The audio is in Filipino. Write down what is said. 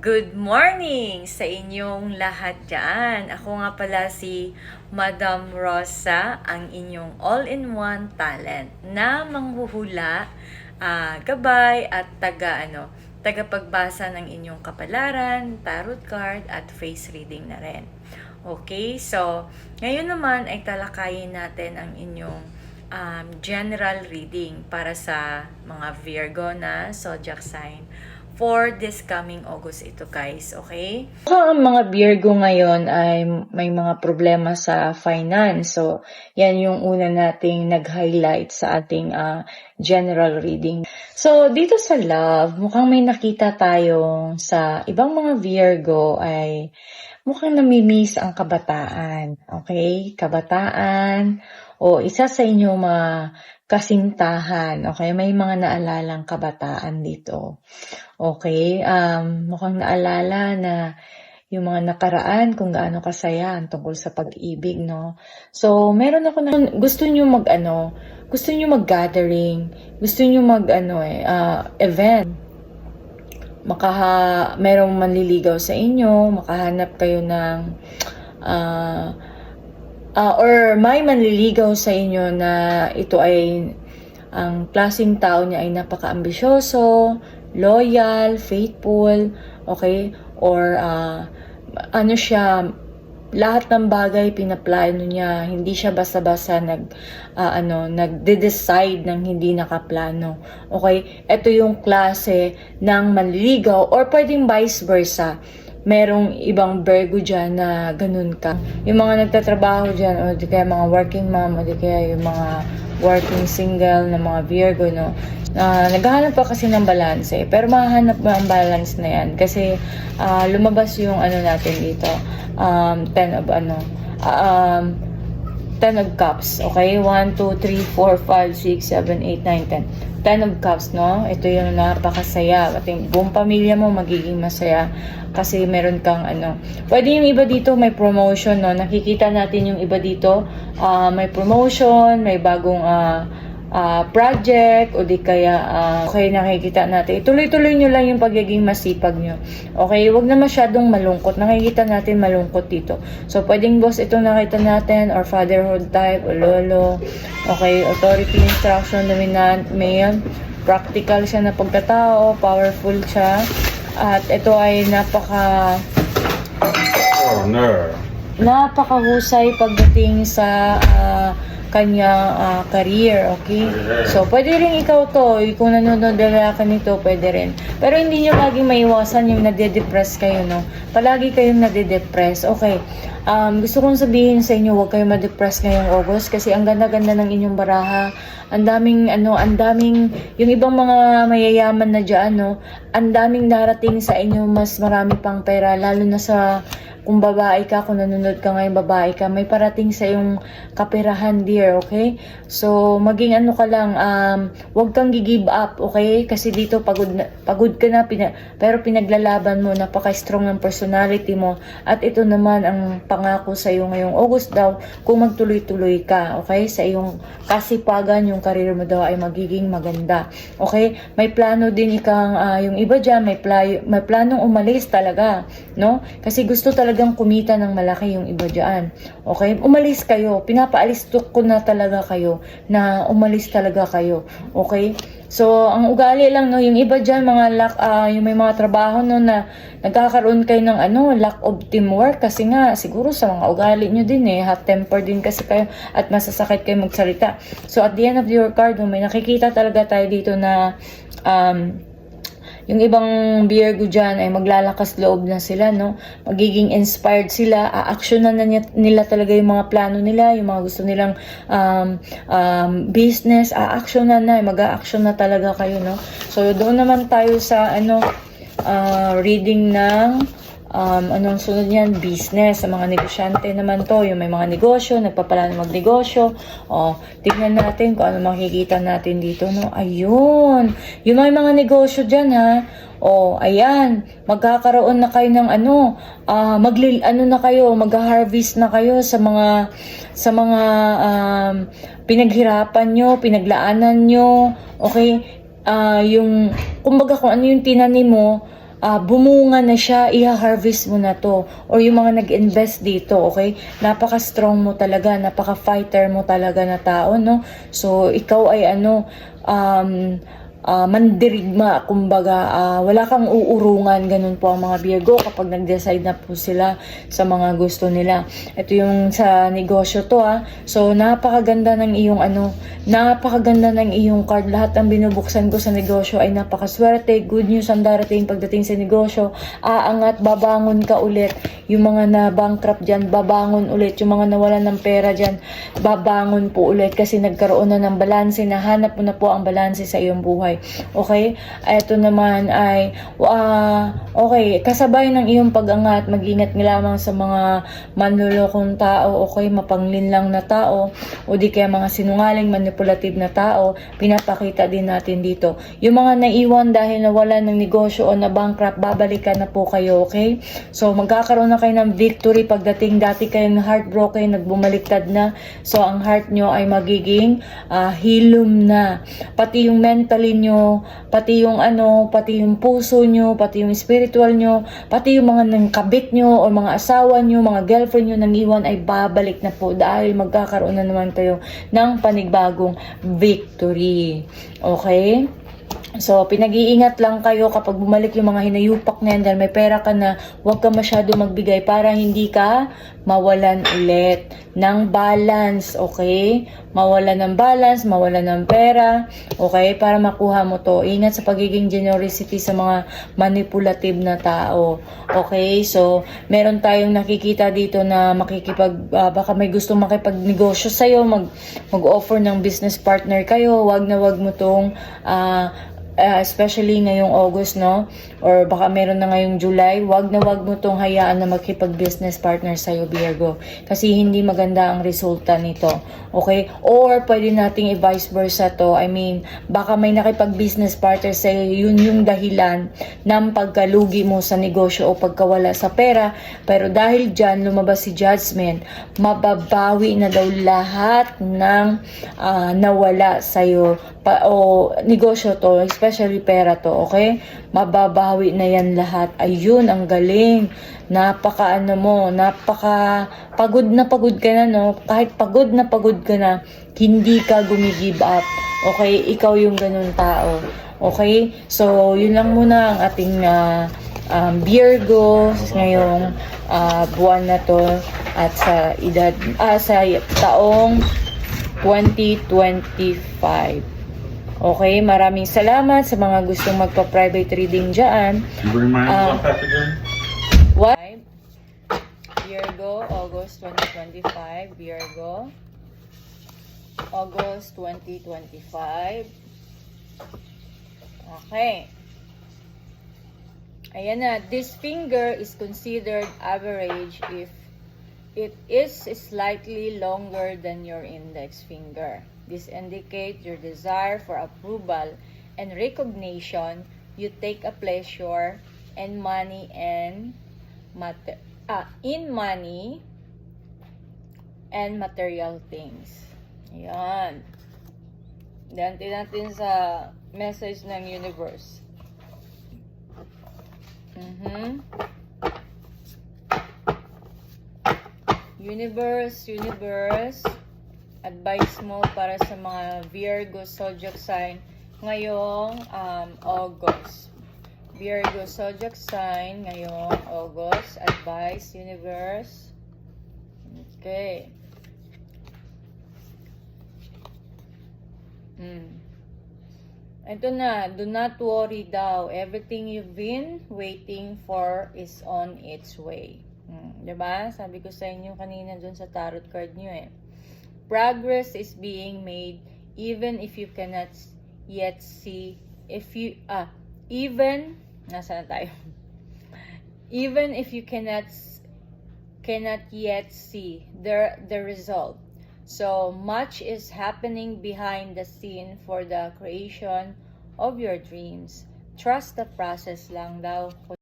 Good morning sa inyong lahat dyan. Ako nga pala si Madam Rosa, ang inyong all-in-one talent na manghuhula, gabay at tagapagbasa ng inyong kapalaran, tarot card at face reading na rin. Okay, so ngayon naman ay talakayin natin ang inyong general reading para sa mga Virgo na zodiac sign for this coming August ito, guys, okay? Ang mga Virgo ngayon ay may mga problema sa finance. So, yan yung una nating nag-highlight sa ating general reading. So, dito sa love, mukhang may nakita tayo sa ibang mga Virgo ay mukhang namimiss ang kabataan. Okay? Kabataan o isa sa inyong mga kasintahan. Okay? May mga naalalang kabataan dito. Okay, mukhang naalala na yung mga nakaraan kung gaano kasaya tungkol sa pag-ibig, no? So, meron ako na gusto niyo gusto niyo mag-gathering, gusto niyo event. Merong manliligaw sa inyo, makahanap kayo ng or may manliligaw sa inyo na ito ay ang klaseng tao niya ay napaka-ambisyoso, loyal, faithful, okay? Or lahat ng bagay pinaplano niya, hindi siya basta-basta nagde-decide ng hindi nakaplano. Okay? Ito yung klase ng manliligaw or pwedeng vice versa. Merong ibang Virgo dyan na ganun ka. Yung mga nagtatrabaho dyan, o di kaya mga working mom, o di kaya yung mga working single na mga Virgo, no? Naghahanap pa kasi ng balance eh. Pero mahahanap mo ang balance na yan. Kasi lumabas yung natin dito. 10 of Cups. Okay? 1, 2, 3, 4, 5, 6, 7, 8, 9, 10. 10 of Cups, no? Ito yung napakasaya. At yung buong pamilya mo magiging masaya. Kasi meron kang Pwede yung iba dito may promotion, no? Nakikita natin yung iba dito. May promotion, may bagong project, o di kaya okay, nakikita natin. Ituloy-tuloy nyo lang yung pagiging masipag nyo. Okay, wag na masyadong malungkot. Nakikita natin malungkot dito. So, pwedeng boss ito nakita natin, or fatherhood type, o lolo. Okay, authority, instruction, dominant, male. Practical siya na pagkatao, powerful siya. At ito ay napakahusay pagdating sa kanyang career, okay? So, pwede rin ikaw to, kung nanonood ka nito, pwede rin. Pero hindi nyo laging maiwasan yung nade-depress kayo, no? Palagi kayong nade-depress, okay? Gusto kong sabihin sa inyo, huwag kayong ma-depress ngayong August kasi ang ganda-ganda ng inyong baraha. Ang daming, yung ibang mga mayayaman na dyan, no? Ang daming darating sa inyo, mas marami pang pera, lalo na sa kung babae ka, kung nanonood ka ngayon babae ka, may parating sa yung kaperahan, dear, okay? So, maging ka lang, huwag kang gi-give up, okay? Kasi dito pagod ka na, pero pinaglalaban mo, napaka-strong ng personality mo, at ito naman ang pangako sa iyo ngayong August daw, kung magtuloy-tuloy ka, okay? Sa iyong kasipagan, yung career mo daw ay magiging maganda, okay? May plano din yung iba dyan, may planong umalis talaga, no? Kasi gusto talagang kumita ng malaki yung iba dyan. Okay? Umalis kayo. Pinapaalis ko na talaga kayo na umalis talaga kayo. Okay? So, ang ugali lang, no, yung iba dyan, yung may mga trabaho, no, na nagkakaroon kayo ng lack of teamwork kasi nga, siguro sa mga ugali nyo din hot temper din kasi kayo at masasakit kayo magsalita. So, at the end of your card, no, may nakikita talaga tayo dito na yung ibang Virgo dyan ay maglalakas loob na sila, no? Magiging inspired sila, aaksyonan na nila talaga yung mga plano nila, yung mga gusto nilang business, aaksyonan na, mag-aaksyon na talaga kayo, no? So, doon naman tayo sa, reading ng anong sunod yan? Business. Sa mga negosyante naman to, yung may mga negosyo, nagpaplano magnegosyo. Tignan natin kung ano makikita natin dito, no? Ayun. Yung may mga negosyo dyan, ha? Ayan. Magkakaroon na kayo ng mag-harvest na kayo sa mga pinaghirapan nyo, pinaglaanan nyo. Okay? Kumbaga kung ano yung tinanim mo, bumunga na siya, i-harvest mo na to. Or yung mga nag-invest dito, okay? Napaka-strong mo talaga, napaka-fighter mo talaga na tao, no? So, ikaw ay mandirigma, kumbaga, wala kang uurungan, ganun po ang mga Virgo kapag nag-decide na po sila sa mga gusto nila. Ito yung sa negosyo to, So, napakaganda ng iyong napakaganda ng iyong card. Lahat ng binubuksan ko sa negosyo ay napakaswerte. Good news ang darating pagdating sa negosyo. Aangat, babangon ka ulit. Yung mga na-bankrupt dyan, babangon ulit. Yung mga nawalan ng pera dyan, babangon po ulit kasi nagkaroon na ng balanse. Nahanap mo na po ang balanse sa iyong buhay. Okay? Ito naman ay okay, kasabay ng iyong pag-angat, mag-ingat lamang sa mga manlulokong tao, okay, mapanglinlang na tao, o di kaya mga sinungaling, manipulative na tao, pinapakita din natin dito. Yung mga naiwan dahil nawalan ng negosyo o na bankrupt, babalikan na po kayo, okay? So, magkakaroon na kayo ng victory pagdating dati kayong heartbroken, nagbumaliktad na. So, ang heart nyo ay magiging hilom na. Pati yung mentally nyo, pati yung pati yung puso nyo, pati yung spiritual nyo, pati yung mga kabit nyo o mga asawa nyo, mga girlfriend nyo nang iwan ay babalik na po dahil magkakaroon na naman kayo ng panigbagong victory. Okay? So, pinag-iingat lang kayo kapag bumalik yung mga hinayupak na yan dahil may pera ka na, huwag ka masyado magbigay para hindi ka mawalan ulit ng balance, okay? Mawalan ng balance, mawalan ng pera, okay? Para makuha mo to. Ingat sa pagiging generosity sa mga manipulative na tao, okay? So, meron tayong nakikita dito na baka may gustong makipagnegosyo sa'yo, mag-offer ng business partner kayo, wag mo tong especially ngayong August, no? Or baka meron na ngayong July, wag mo tong hayaan na makipag-business partner sa'yo, Virgo. Kasi hindi maganda ang resulta nito. Okay? Or pwede nating i-vice versa to. I mean, baka may nakipag-business partner sa'yo, yun yung dahilan ng pagkalugi mo sa negosyo o pagkawala sa pera. Pero dahil dyan, lumabas si Judgment, mababawi na daw lahat ng nawala sa'yo o negosyo to, especially pera to, okay? Mababawi na yan lahat. Ayun, ang galing. Napaka pagod na pagod ka na, no? Kahit pagod na pagod ka na, hindi ka gumigive up. Okay? Ikaw yung ganun tao. Okay? So, yun lang muna ang ating Virgo ngayong buwan na to at sa sa taong 2025. Okay, maraming salamat sa mga gustong magpa-private reading dyan. What? Virgo, August 2025. Virgo, August 2025. Okay. Ayan na. This finger is considered average if it is slightly longer than your index finger. This indicates your desire for approval and recognition. You take a pleasure in money and material things. Ayan. Dante natin sa message ng universe. Universe, advice mo para sa mga Virgo zodiac sign ngayong August. Virgo zodiac sign ngayong August, advice universe. Okay. Ito na, do not worry daw. Everything you've been waiting for is on its way. Diba? Sabi ko sa inyo kanina dun sa tarot card nyo Progress is being made even if you cannot yet see even if you cannot yet see the result. So much is happening behind the scene for the creation of your dreams. Trust the process lang daw.